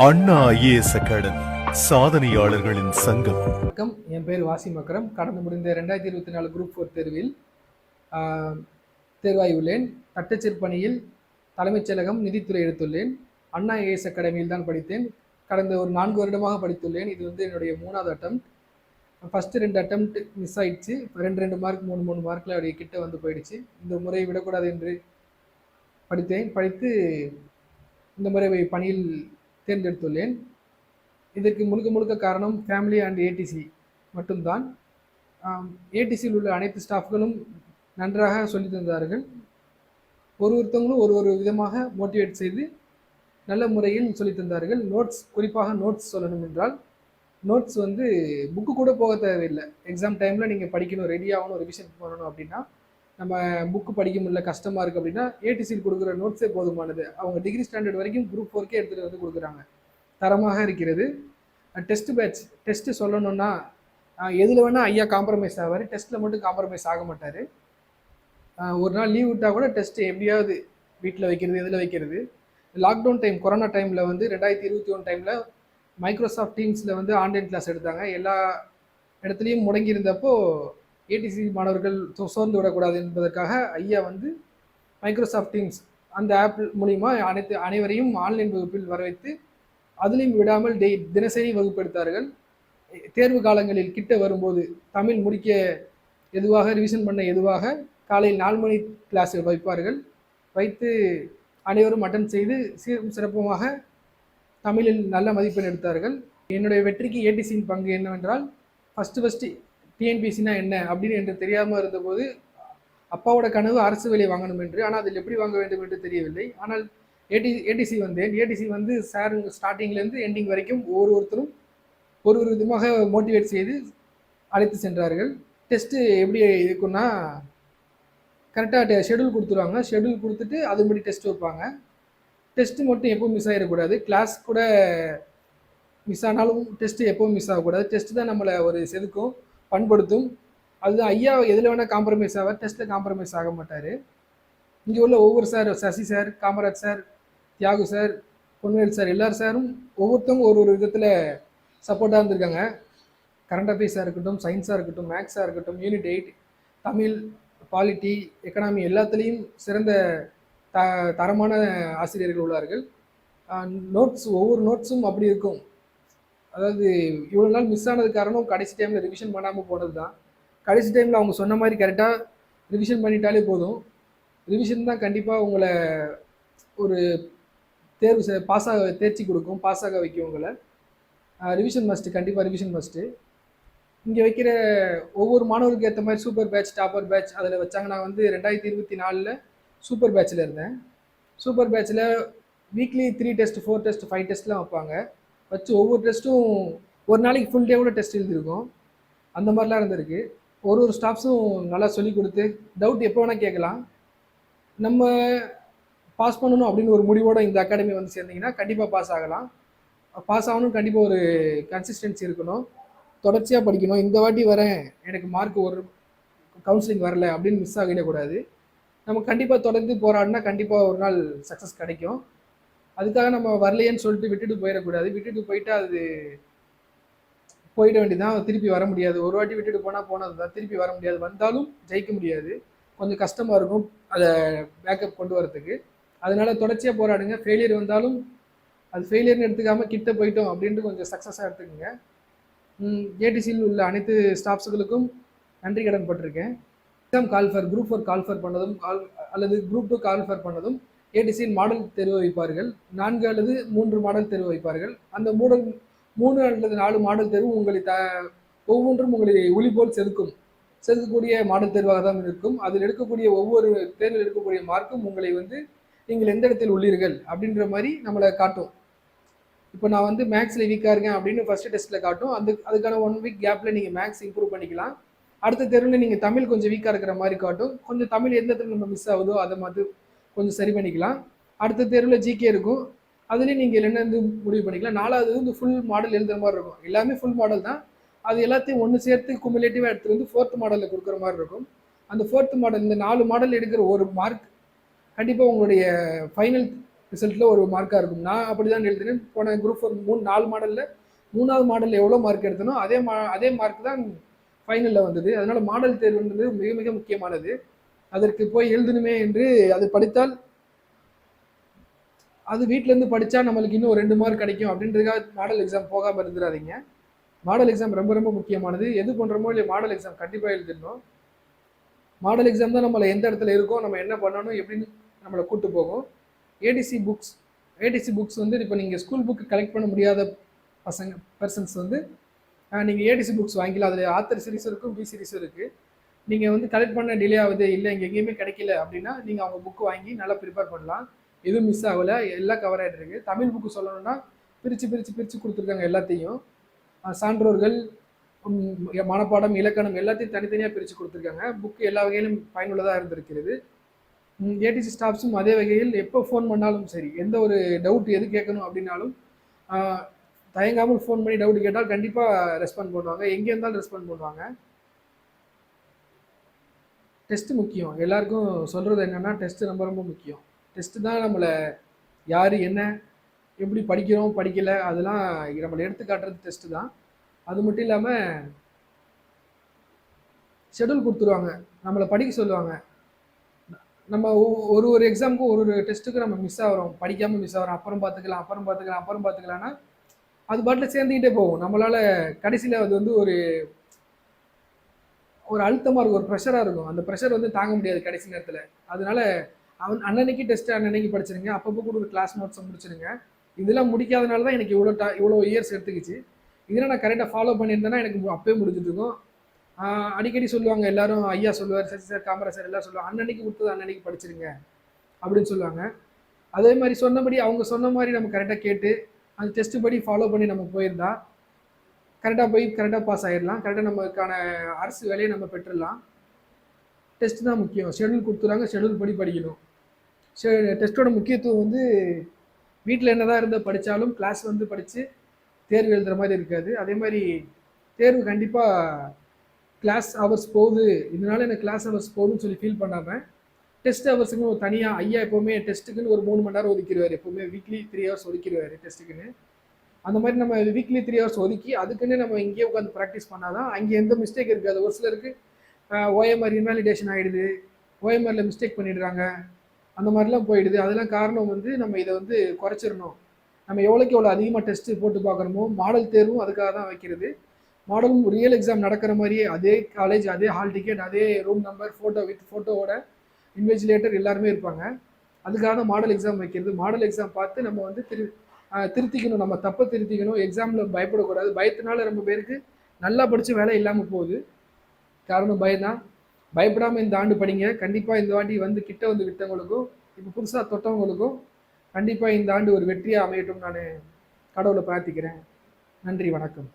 அண்ணா IAS academy சாதனையாளர்களின் சங்கம். வணக்கம், என் பேர் வாசிம் அக்ரம். கடந்து முடிந்த 2024 குரூப் 4 தேர்வில் தேர்வாகியுள்ளேன். தட்டச்சர் பணியில் தலைமைச் செயலகம் நிதித்துறை எடுத்துள்ளேன். அண்ணா ஐஏஎஸ் அகாடமியில் தான் படித்தேன். கடந்த ஒரு 4 வருடமாக படித்துள்ளேன். இது என்னுடைய 3வது அட்டெம்ப்ட். ஃபஸ்ட்டு 2 அட்டெம்ப்ட் மிஸ் ஆயிடுச்சு. 2 மார்க் 3 மார்க்கில் அப்படியே கிட்ட வந்து போயிடுச்சு. இந்த முறை விடக்கூடாது என்று படித்து இந்த முறை பணியில் தேர்ந்தெடுத்துள்ளேன். இதற்கு முழுக்க காரணம் ஃபேமிலி அண்ட் ஏடிசி மட்டும்தான். ஏடிசியில் உள்ள அனைத்து ஸ்டாஃப்களும் நன்றாக சொல்லி தந்தார்கள். ஒருத்தவங்களும் ஒரு விதமாக மோட்டிவேட் செய்து நல்ல முறையில் சொல்லி தந்தார்கள். குறிப்பாக நோட்ஸ் சொல்லணும் என்றால், நோட்ஸ் புக்கு கூட போக தேவையில்லை. எக்ஸாம் டைமில் நீங்கள் படிக்கணும், ரெடி ஆகணும், ரிவிஷன் பண்ணணும் அப்படின்னா, நம்ம புக்கு படிக்க முடியல, கஷ்டமாக இருக்குது அப்படின்னா ஏடிசியில் கொடுக்குற நோட்ஸே போதுமானது. அவங்க டிகிரி ஸ்டாண்டர்ட் வரைக்கும் குரூப் 4 எடுத்துகிட்டு கொடுக்குறாங்க. தரமாக இருக்கிறது. டெஸ்ட்டு சொல்லணும்னா எதில் வேணால் ஐயா காம்ப்ரமைஸ் ஆவார், டெஸ்ட்டில் மட்டும் காம்ப்ரமைஸ் ஆக மாட்டார். ஒரு நாள் லீவ் விட்டால் கூட டெஸ்ட்டு எப்படியாவது வீட்டில் வைக்கிறது, எதில் வைக்கிறது. லாக்டவுன் டைம், கொரோனா டைமில் 2021 டைமில் மைக்ரோசாஃப்ட் டீம்ஸில் ஆன்லைன் கிளாஸ் எடுத்தாங்க. எல்லா இடத்துலையும் முடங்கியிருந்தப்போ ஏடிசி மாணவர்கள் சோர்ந்து விடக்கூடாது என்பதற்காக ஐயா மைக்ரோசாஃப்ட் டீம்ஸ் அந்த ஆப் மூலிமா அனைவரையும் ஆன்லைன் வகுப்பில் வர வைத்து அதுலேயும் விடாமல் தினசரி வகுப்பு எடுத்தார்கள். தேர்வு காலங்களில் கிட்ட வரும்போது தமிழ் முடிக்க எதுவாக, ரிவிஷன் பண்ண எதுவாக காலையில் 4 மணி கிளாஸ் வைப்பார்கள். வைத்து அனைவரும் அட்டன் செய்து சிறப்புமாக தமிழில் நல்ல மதிப்பெண் எடுத்தார்கள். என்னுடைய வெற்றிக்கு ஏடிசியின் பங்கு என்னவென்றால், ஃபஸ்ட்டு டிஎன்பிஎஸ்சினா என்ன அப்படின்னு என்று தெரியாமல் இருந்தபோது அப்பாவோட கனவு அரசு வேலை வாங்கணும் என்று. ஆனால் அதில் எப்படி வாங்க வேண்டும் என்று தெரியவில்லை. ஆனால் ஏடிசி வந்தேன். ஏடிசி சார் ஸ்டார்டிங்லேருந்து எண்டிங் வரைக்கும் ஒவ்வொருத்தரும் ஒரு விதமாக மோட்டிவேட் செய்து அழைத்து சென்றார்கள். டெஸ்ட்டு எப்படி இருக்குன்னா, கரெக்டாக ஷெடியூல் கொடுத்துருவாங்க. ஷெடியூல் கொடுத்துட்டு அதுபடி டெஸ்ட் வைப்பாங்க. டெஸ்ட்டு மட்டும் எப்பவும் மிஸ் ஆகிடக்கூடாது. கிளாஸ் கூட மிஸ் ஆனாலும் டெஸ்ட்டு எப்பவும் மிஸ் ஆகக்கூடாது. டெஸ்ட்டு தான் நம்மளை ஒரு செதுக்கும், பண்படுத்தும். அதுதான் ஐயா எதில் வேணால் காம்ப்ரமைஸ் ஆவார், டெஸ்ட்டில் காம்ப்ரமைஸ் ஆக மாட்டார். இங்கே உள்ள ஒவ்வொரு sir, Sasi sir, Kamaraj sir, Thiyagu sir, Ponvel sir, எல்லார் சாரும் ஒவ்வொருத்தவங்க ஒரு விதத்தில் சப்போர்ட்டாக இருந்திருக்காங்க. கரண்ட் அஃபேர்ஸாக இருக்கட்டும், சயின்ஸாக இருக்கட்டும், மேக்ஸாக இருக்கட்டும், யூனிட் 8, தமிழ், பாலிட்டி, எக்கனாமி எல்லாத்துலேயும் சிறந்த தரமான ஆசிரியர்கள் உள்ளார்கள். ஒவ்வொரு நோட்ஸும் அப்படி இருக்கும். அதாவது இவ்வளோ நாள் மிஸ் ஆனது காரணம் கடைசி டைமில் ரிவிஷன் பண்ணாமல் போனது தான். கடைசி டைமில் அவங்க சொன்ன மாதிரி கரெக்டாக ரிவிஷன் பண்ணிட்டாலே போதும். ரிவிஷன் தான் கண்டிப்பாக உங்களை ஒரு தேர்ச்சி கொடுக்கும், பாஸாக வைக்கும் உங்களை. ரிவிஷன் மஸ்ட்டு, கண்டிப்பாக ரிவிஷன் மஸ்ட்டு. இங்கே வைக்கிற ஒவ்வொரு மாணவருக்கு ஏற்ற மாதிரி சூப்பர் பேட்ச், டாப்பர் பேட்ச் அதில் வச்சாங்க. நான் 2024 சூப்பர் பேட்சில் இருந்தேன். சூப்பர் பேட்சில் வீக்லி 3 டெஸ்ட், 4 டெஸ்ட், 5 டெஸ்ட்லாம் வைப்பாங்க. வச்சு ஒவ்வொரு டெஸ்ட்டும் ஒரு நாளைக்கு ஃபுல் டே கூட டெஸ்ட் எழுதியிருக்கோம். அந்த மாதிரிலாம் இருந்திருக்கு. ஒரு ஸ்டாஃப்ஸும் நல்லா சொல்லி கொடுத்து டவுட் எப்போ வேணால் கேட்கலாம். நம்ம பாஸ் பண்ணணும் அப்படின்னு ஒரு முடிவோடு இந்த அகாடமி சேர்ந்தீங்கன்னா கண்டிப்பாக பாஸ் ஆகலாம். பாஸ் ஆகணும், கண்டிப்பாக ஒரு கன்சிஸ்டன்சி இருக்கணும், தொடர்ச்சியாக படிக்கணும். இந்த வாட்டி வரேன், எனக்கு மார்க் ஒரு கவுன்சிலிங் வரல அப்படின்னு மிஸ் ஆகிடக்கூடாது. நம்ம கண்டிப்பாக தொடர்ந்து போராடினா கண்டிப்பாக ஒரு நாள் சக்ஸஸ் கிடைக்கும். அதுக்காக நம்ம வரலையேன்னு சொல்லிட்டு விட்டுட்டு போயிடக்கூடாது. விட்டுட்டு போயிட்டா அது போயிட வேண்டியதான், திருப்பி வர முடியாது. ஒரு வாட்டி விட்டுட்டு போனது தான், திருப்பி வர முடியாது. வந்தாலும் ஜெயிக்க முடியாது, கொஞ்சம் கஷ்டமாக இருக்கும் அதை பேக்கப் கொண்டு வரதுக்கு. அதனால தொடர்ச்சியாக போராடுங்க. ஃபெயிலியர் வந்தாலும் அது ஃபெயிலியர்னு எடுத்துக்காமல் கிட்ட போயிட்டோம் அப்படின்ட்டு கொஞ்சம் சக்ஸஸாக எடுத்துக்கோங்க. ஏடிசியில் உள்ள அனைத்து ஸ்டாஃப்ஸுகளுக்கும் நன்றி கடன் பட்டிருக்கேன். எக்ஸாம் குரூப் 4 கால்ஃபர் பண்ணதும் அல்லது குரூப் 2 கால்ஃபர் பண்ணதும் ஏடிசியில் மாடல் தேர்வு வைப்பார்கள். 4 அல்லது 3 மாடல் தேர்வு வைப்பார்கள். அந்த 3 அல்லது 4 மாடல் தேர்வு ஒவ்வொன்றும் உங்களை ஒளி போல் செதுக்கக்கூடிய மாடல் தேர்வாக தான் இருக்கும். அதில் எடுக்கக்கூடிய ஒவ்வொரு தேர்வில் எடுக்கக்கூடிய மார்க்கும் உங்களை நீங்கள் எந்த இடத்தில் உள்ளீர்கள் அப்படின்ற மாதிரி நம்மளை காட்டும். இப்போ நான் மேக்ஸில் வீக்காக இருக்கேன் அப்படின்னு ஃபஸ்ட்டு டெஸ்ட்டில் காட்டும். அதுக்கான 1 வீக் கேப்பில் நீங்கள் மேக்ஸ் இம்ப்ரூவ் பண்ணிக்கலாம். அடுத்த தேர்வில் நீங்கள் தமிழ் கொஞ்சம் வீக்காக இருக்கிற மாதிரி காட்டும். கொஞ்சம் தமிழ் எந்த இடத்துல நம்ம மிஸ் ஆகுதோ அதை மாதிரி கொஞ்சம் சரி பண்ணிக்கலாம். அடுத்த தேர்வில் ஜிகே இருக்கும், அதுலேயும் நீங்கள் என்ன முடிவு பண்ணிக்கலாம். 4வது ஃபுல் மாடல் எழுதுகிற மாதிரி இருக்கும். எல்லாமே ஃபுல் மாடல் தான். அது எல்லாத்தையும் ஒன்று சேர்த்து குமுலேட்டிவாக எடுத்துகிட்டு 4th மாடலில் கொடுக்குற மாதிரி இருக்கும். அந்த 4th மாடல், இந்த 4 மாடல் எடுக்கிற ஒரு மார்க் கண்டிப்பாக உங்களுடைய ஃபைனல் ரிசல்ட்டில் ஒரு மார்க்காக இருக்கும். நான் அப்படி தான் எழுதினேன். போன குரூப் ஒரு 4 மாடலில் 3வது மாடலில் எவ்வளோ மார்க் எடுத்தனோ அதே மார்க் தான் ஃபைனலில் வந்தது. அதனால் மாடல் தேர்வுன்றது மிக மிக முக்கியமானது. அதற்கு போய் எழுதணுமே என்று அது படித்தால் அது வீட்டிலேருந்து படித்தா நம்மளுக்கு இன்னும் 2 மார்க் கிடைக்கும் அப்படின்றதுக்காக மாடல் எக்ஸாம் போகாமல் இருந்துடாதீங்க. மாடல் எக்ஸாம் ரொம்ப ரொம்ப முக்கியமானது. எது பண்ணுறோமோ இல்லையா மாடல் எக்ஸாம் கண்டிப்பாக எழுதிடணும். மாடல் எக்ஸாம் தான் நம்மளை எந்த இடத்துல இருக்கோம், நம்ம என்ன பண்ணணும் எப்படின்னு நம்மளை கூட்டு போகும். ஏடிசி புக்ஸ் வந்து இப்போ நீங்கள் ஸ்கூல் புக்கு கலெக்ட் பண்ண முடியாத பர்சன்ஸ் வந்து நீங்கள் ஏடிசி புக்ஸ் வாங்கிக்கலாம். அதில் ஆத்தர் சீரிஸும் இருக்கும், பி சீரிஸும் இருக்குது. நீங்கள் வந்து கலெக்ட் பண்ண டிலே ஆகுது, இல்லை இங்கே எங்கேயுமே கிடைக்கல அப்படின்னா நீங்கள் அவங்க புக்கு வாங்கி நல்லா ப்ரிப்பேர் பண்ணலாம். எதுவும் மிஸ் ஆகலை, எல்லாம் கவர் ஆகிட்டு இருக்கு. தமிழ் புக்கு சொல்லணும்னா பிரித்து கொடுத்துருக்காங்க எல்லாத்தையும். சான்றோர்கள், மனப்பாடம், இலக்கணம் எல்லாத்தையும் தனித்தனியாக பிரித்து கொடுத்துருக்காங்க. புக்கு எல்லா வகையிலும் பயனுள்ளதாக இருந்திருக்கிறது. ஏடிசி ஸ்டாஃப்ஸும் அதே வகையில் எப்போ ஃபோன் பண்ணாலும் சரி, எந்த ஒரு டவுட் எது கேட்கணும் அப்படின்னாலும் தயங்காமல் ஃபோன் பண்ணி டவுட் கேட்டால் கண்டிப்பாக ரெஸ்பாண்ட் பண்ணுவாங்க. எங்கே இருந்தாலும் ரெஸ்பாண்ட் பண்ணுவாங்க. டெஸ்ட்டு முக்கியம். எல்லாருக்கும் சொல்கிறது என்னென்னா டெஸ்ட்டு ரொம்ப ரொம்ப முக்கியம். டெஸ்ட்டு தான் நம்மளை யார் என்ன எப்படி படிக்கிறோம் படிக்கலை அதெல்லாம் நம்மளை எடுத்து காட்டுறது டெஸ்ட்டு தான். அது மட்டும் இல்லாமல் ஷெடியூல் கொடுத்துருவாங்க, நம்மளை படிக்க சொல்லுவாங்க. நம்ம ஒரு எக்ஸாமுக்கும் ஒரு டெஸ்ட்டுக்கும் நம்ம மிஸ் ஆகிறோம், படிக்காமல் மிஸ் ஆகிறோம், அப்புறம் பார்த்துக்கலாம்னா அது பாட்டில் சேர்ந்துக்கிட்டே போகும். நம்மளால் கடைசியில் அது வந்து ஒரு அழுத்தமாக இருக்கும், ஒரு ப்ரெஷராக இருக்கும். அந்த ப்ரெஷர் வந்து தாங்க முடியாது கடைசி நேரத்தில். அதனால அன்னன்னைக்கு டெஸ்ட்டு அன்னன்னைக்கு படிச்சிருங்க. அப்பப்போ கூட ஒரு கிளாஸ் நோட்ஸை முடிச்சிருங்க. இதெல்லாம் முடிக்காதனால தான் எனக்கு இவ்வளோ இயர்ஸ் எடுத்துக்கிச்சு. இதெல்லாம் நான் கரெக்டாக ஃபாலோ பண்ணியிருந்தேன்னா எனக்கு அப்பயே முடிஞ்சிட்டு இருக்கும். அடிக்கடி சொல்லுவாங்க எல்லாரும், ஐயா சொல்லுவார், சசி சார், காமரா சார் எல்லாம் சொல்லுவாங்க, அன்னன்னைக்கு கொடுத்தது அன்னன்னைக்கு படிச்சிருங்க அப்படின்னு சொல்லுவாங்க. அதே மாதிரி சொன்னபடி அவங்க சொன்ன மாதிரி நம்ம கரெக்டாக கேட்டு அந்த டெஸ்ட்டு படி ஃபாலோ பண்ணி நம்ம போயிருந்தா கரெக்டாக பாஸ் ஆகிடலாம். கரெக்டாக நமக்கான அரசு வேலையை நம்ம பெற்றுடலாம். டெஸ்ட்டு தான் முக்கியம். ஷெடியூல் கொடுத்துறாங்க, ஷெடியூல் படி படிக்கணும். டெஸ்ட்டோட முக்கியத்துவம் வந்து வீட்டில் என்ன தான் இருந்தால் படித்தாலும் கிளாஸ் வந்து படித்து தேர்வு எழுதுகிற மாதிரி இருக்காது. அதே மாதிரி தேர்வு கண்டிப்பாக கிளாஸ் ஹவர்ஸ் போகுது, இதனால எனக்கு கிளாஸ் ஹவர்ஸ் போகுதுன்னு சொல்லி ஃபீல் பண்ணாமல் டெஸ்ட் ஹவர்ஸுக்குன்னு ஒரு தனியாக ஐயா எப்போவுமே டெஸ்ட்டுக்குன்னு ஒரு 3 மணி நேரம் ஒதுக்கிடுவார். எப்போவுமே வீக்லி 3 ஹவர்ஸ் ஒதுக்கிடுவார் டெஸ்ட்டுக்குன்னு. அந்த மாதிரி நம்ம வீக்லி 3 ஹவர்ஸ் ஒதுக்கி அதுக்குன்னு நம்ம இங்கேயே உட்காந்து ப்ராக்டிஸ் பண்ணால் தான் அங்கே எந்த மிஸ்டேக் இருக்காது. ஒரு சிலருக்கு ஓஎம்ஆர் இன்வாலிடேஷன் ஆகிடுது, ஓஎம்ஆரில் மிஸ்டேக் பண்ணிடுறாங்க, அந்த மாதிரிலாம் போயிடுது. அதெல்லாம் காரணம் வந்து நம்ம இதை வந்து குறைச்சிடணும். நம்ம எவ்வளோக்கு எவ்வளோ அதிகமாக டெஸ்ட்டு போட்டு பார்க்குறோமோ மாடல் தேர்வும் அதுக்காக தான் வைக்கிறது. மாடலும் ரியல் எக்ஸாம் நடக்கிற மாதிரியே அதே காலேஜ், அதே ஹால் டிக்கெட், அதே ரூம் நம்பர், ஃபோட்டோவோட இன்விஜிலேட்டர் எல்லாருமே இருப்பாங்க. அதுக்காக தான் மாடல் எக்ஸாம் வைக்கிறது. மாடல் எக்ஸாம் பார்த்து நம்ம வந்து திருத்திக்கணும், நம்ம தப்பை திருத்திக்கணும். எக்ஸாமில் பயப்படக்கூடாது. பயத்தினால ரொம்ப பேருக்கு நல்லா படித்து வேலை இல்லாமல் போகுது. காரணம் பயம்தான். பயப்படாமல் இந்த ஆண்டு படிங்க. கண்டிப்பாக இந்த வாட்டி வந்து கிட்ட வந்து விட்டவங்களுக்கும் இப்போ புதுசாக தொட்டவங்களுக்கும் கண்டிப்பாக இந்த ஆண்டு ஒரு வெற்றியாக அமையட்டும் நான் கடவுளை பிரார்த்திக்கிறேன். நன்றி, வணக்கம்.